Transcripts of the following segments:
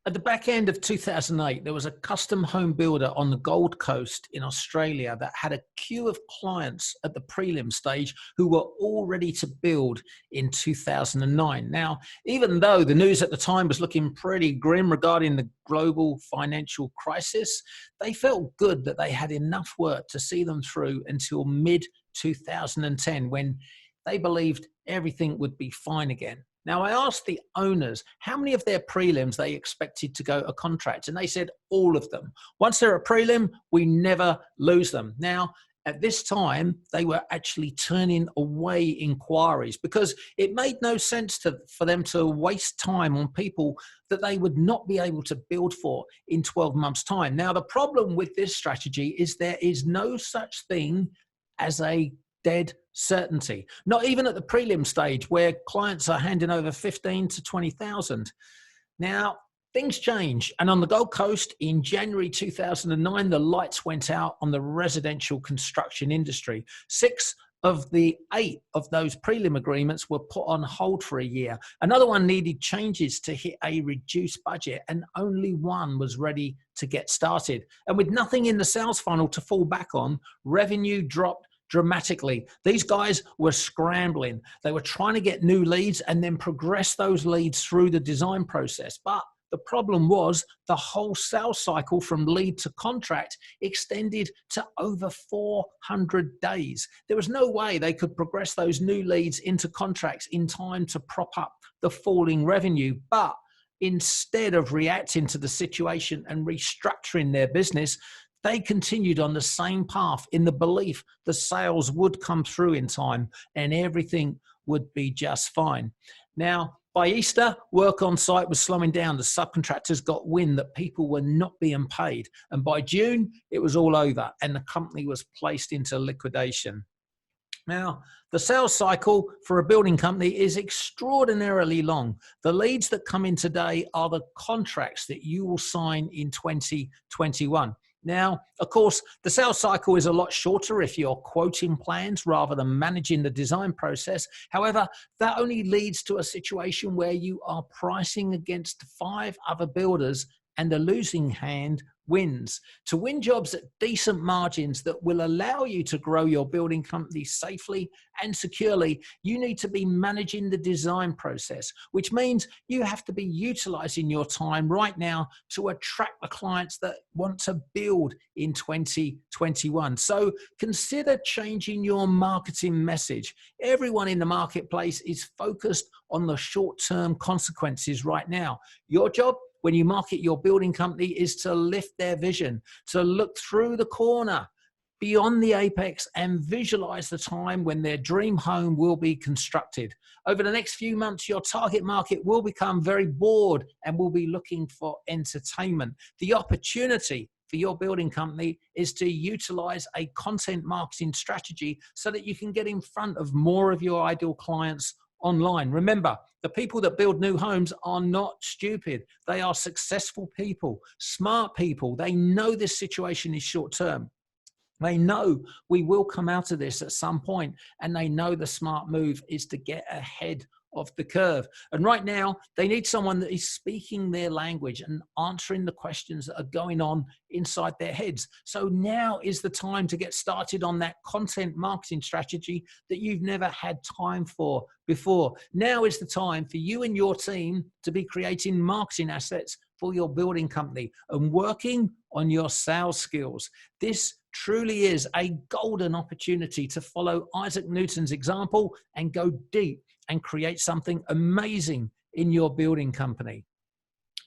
At the back end of 2008, there was a custom home builder on the Gold Coast in Australia that had a queue of clients at the prelim stage who were all ready to build in 2009. Now, even though the news at the time was looking pretty grim regarding the global financial crisis, they felt good that they had enough work to see them through until mid-2010, when they believed everything would be fine again. Now, I asked the owners how many of their prelims they expected to go a contract, and they said all of them. Once they're a prelim, we never lose them. Now, at this time, they were actually turning away inquiries because it made no sense for them to waste time on people that they would not be able to build for in 12 months' time. Now, the problem with this strategy is there is no such thing as a dead certainty, not even at the prelim stage where clients are handing over 15 to 20,000. Now, things change. And on the Gold Coast in January 2009, the lights went out on the residential construction industry. 6 of the 8 of those prelim agreements were put on hold for a year. Another one needed changes to hit a reduced budget, and only one was ready to get started. And with nothing in the sales funnel to fall back on, revenue dropped dramatically. These guys were scrambling. They were trying to get new leads and then progress those leads through the design process. But the problem was the whole sales cycle from lead to contract extended to over 400 days. There was no way they could progress those new leads into contracts in time to prop up the falling revenue. But instead of reacting to the situation and restructuring their business, they continued on the same path in the belief the sales would come through in time and everything would be just fine. Now, by Easter, work on site was slowing down. The subcontractors got wind that people were not being paid. And by June, it was all over and the company was placed into liquidation. Now, the sales cycle for a building company is extraordinarily long. The leads that come in today are the contracts that you will sign in 2021. Now, of course, the sales cycle is a lot shorter if you're quoting plans rather than managing the design process. However, that only leads to a situation where you are pricing against 5 other builders and the losing hand wins. To win jobs at decent margins that will allow you to grow your building company safely and securely, you need to be managing the design process, which means you have to be utilizing your time right now to attract the clients that want to build in 2021. So consider changing your marketing message. Everyone in the marketplace is focused on the short-term consequences right now. Your job when you market your building company is to lift their vision, to look through the corner, beyond the apex, and visualize the time when their dream home will be constructed. Over the next few months, your target market will become very bored and will be looking for entertainment. The opportunity for your building company is to utilize a content marketing strategy so that you can get in front of more of your ideal clients online. Remember, the people that build new homes are not stupid. They are successful people, smart people. They know this situation is short term. They know we will come out of this at some point, and they know the smart move is to get ahead of the curve. And right now, they need someone that is speaking their language and answering the questions that are going on inside their heads. So now is the time to get started on that content marketing strategy that you've never had time for before. Now is the time for you and your team to be creating marketing assets for your building company and working on your sales skills. This truly is a golden opportunity to follow Isaac Newton's example and go deep and create something amazing in your building company.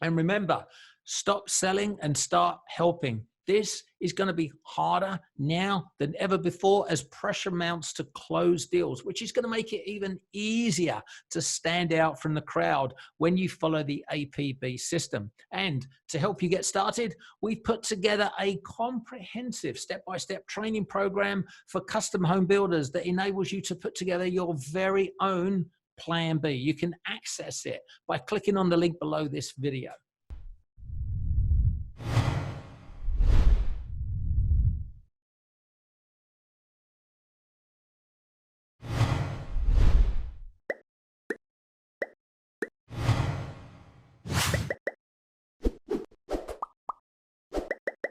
And remember, stop selling and start helping. This is going to be harder now than ever before as pressure mounts to close deals, which is going to make it even easier to stand out from the crowd when you follow the APB system. And to help you get started, we've put together a comprehensive step-by-step training program for custom home builders that enables you to put together your very own Plan B. You can access it by clicking on the link below this video.